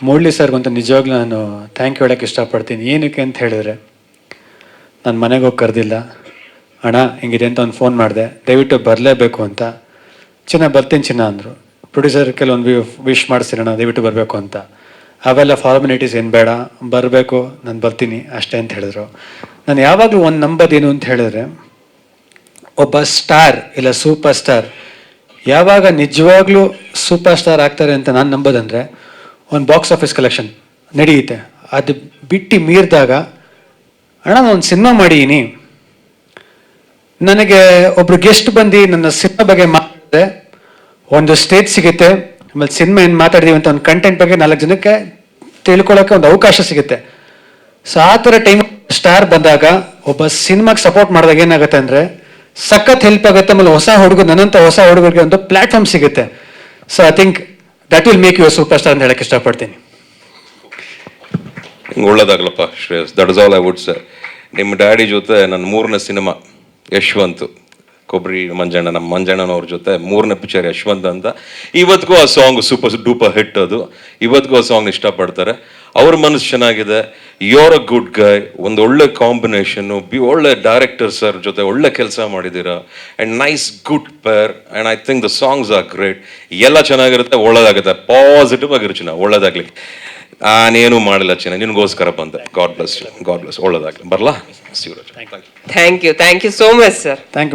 ಮುರಳಿ ಸರ್ಗಂತೂ ನಿಜವಾಗ್ಲೂ ನಾನು thank you ಹೇಳೋಕ್ಕೆ ಇಷ್ಟಪಡ್ತೀನಿ. ಏನಕ್ಕೆ ಅಂತ ಹೇಳಿದ್ರೆ, ನಾನು ಮನೆಗೆ ಹೋಗಿ ಕರೆದಿಲ್ಲ, ಅಣ್ಣ ಹಿಂಗಿದೆ ಅಂತ ಒಂದು ಫೋನ್ ಮಾಡಿದೆ, ದಯವಿಟ್ಟು ಬರಲೇಬೇಕು ಅಂತ. ಚಿನ್ನ ಬರ್ತೀನಿ ಚಿನ್ನ ಅಂದರು. ಪ್ರೊಡ್ಯೂಸರ್ ಕೆಲವೊಂದು ವಿಶ್ ಮಾಡಿಸಿರೋಣ, ದಯವಿಟ್ಟು ಬರಬೇಕು ಅಂತ. ಅವೆಲ್ಲ ಫಾರ್ಮಾಲಿಟೀಸ್ ಏನು ಬೇಡ, ಬರಬೇಕು, ನಾನು ಬರ್ತೀನಿ ಅಷ್ಟೇ ಅಂತ ಹೇಳಿದ್ರು. ನಾನು ಯಾವಾಗಲೂ ಒಂದು ನಂಬೋದೇನು ಅಂತ ಹೇಳಿದ್ರೆ, ಒಬ್ಬ ಸ್ಟಾರ್ ಇಲ್ಲ ಸೂಪರ್ ಸ್ಟಾರ್ ಯಾವಾಗ ನಿಜವಾಗ್ಲೂ ಸೂಪರ್ ಸ್ಟಾರ್ ಆಗ್ತಾರೆ ಅಂತ ನಾನು ನಂಬೋದಂದರೆ, ಒಂದು ಬಾಕ್ಸ್ ಆಫೀಸ್ ಕಲೆಕ್ಷನ್ ನಡೆಯುತ್ತೆ. ಅದು ಬಿಟ್ಟು ಮೀರಿದಾಗ, ಅಣ್ಣ ನಾನು ಒಂದು ಸಿನಿಮಾ ಮಾಡಿದ್ದೀನಿ, ನನಗೆ ಒಬ್ರು ಗೆಸ್ಟ್ ಬಂದು ನನ್ನ ಸಿನಿಮಾ ಬಗ್ಗೆ ಮಾತಾಡಿದ್ರೆ ಒಂದು ಸ್ಟೇಜ್ ಸಿಗುತ್ತೆ, ಆಮೇಲೆ ಸಿನಿಮಾ ಏನು ಮಾತಾಡಿದೀವಿ ಅಂತ ಒಂದು ಕಂಟೆಂಟ್ ಬಗ್ಗೆ 4 ಜನಕ್ಕೆ ತಿಳ್ಕೊಳ್ಳೋಕ್ಕೆ ಒಂದು ಅವಕಾಶ ಸಿಗುತ್ತೆ. ಸೊ ಆ ಥರ ಟೈಮ್ ಸ್ಟಾರ್ ಬಂದಾಗ, ಒಬ್ಬ ಸಿನಿಮಾಗೆ ಸಪೋರ್ಟ್ ಮಾಡಿದಾಗ ಏನಾಗುತ್ತೆ ಅಂದರೆ ಸಖತ್ ಹೆಲ್ಪ್ ಆಗುತ್ತೆ. ಆಮೇಲೆ ನನ್ನಂಥ ಹೊಸ ಹುಡುಗರಿಗೆ ಒಂದು ಪ್ಲಾಟ್ಫಾರ್ಮ್ ಸಿಗುತ್ತೆ. So I think that will make you a super star ಅಂತ ಹೇಳಕ್ಕೆ ಇಷ್ಟಪಡ್ತೀನಿ. ಒಳ್ಳೇದಾಗ್ಲಪ್ಪ Shreyas, that is all I would say. ನಿಮ್ಮ ಡ್ಯಾಡಿ ಜೊತೆ ನನ್ನ 3ನೇ ಸಿನಿಮಾ ಯಶವಂತ್, ಕೊಬ್ಬರಿ ಮಂಜಣ್ಣ, ನಮ್ಮ ಮಂಜಣ್ಣನವ್ರ ಜೊತೆ 3ನೇ ಪಿಕ್ಚರ್ ಯಶವಂತ್ ಅಂತ. ಇವತ್ತಿಗೂ ಆ ಸಾಂಗ್ ಸೂಪರ್ ಡೂಪರ್ ಹಿಟ್. ಅದು ಇವತ್ತಿಗೂ ಆ ಸಾಂಗ್ ಇಷ್ಟಪಡ್ತಾರೆ. ಅವ್ರ ಮನಸ್ಸು ಚೆನ್ನಾಗಿದೆ. ಯೋರ್ ಅ ಗುಡ್ ಗೈ. ಒಂದು ಒಳ್ಳೆ ಕಾಂಬಿನೇಷನ್ನು, ಒಳ್ಳೆ ಡೈರೆಕ್ಟರ್ ಸರ್ ಜೊತೆ ಒಳ್ಳೆ ಕೆಲಸ ಮಾಡಿದ್ದೀರಾ. And nice good pair. And I think the songs are great. ಎಲ್ಲ ಚೆನ್ನಾಗಿರುತ್ತೆ, ಒಳ್ಳೇದಾಗುತ್ತೆ. ಪಾಸಿಟಿವ್ ಆಗಿರು ಚಿನ್ನ, ಒಳ್ಳೇದಾಗ್ಲಿ. ನಾನೇನು ಮಾಡಿಲ್ಲ ಚಿನ್ನ, ನಿನಗೋಸ್ಕರ ಬಂದೆ. God bless, God bless. ಒಳ್ಳೇದಾಗ್ಲಿ. ಬರಲಾ Shivaraj? Thank you so much sir. Thank you.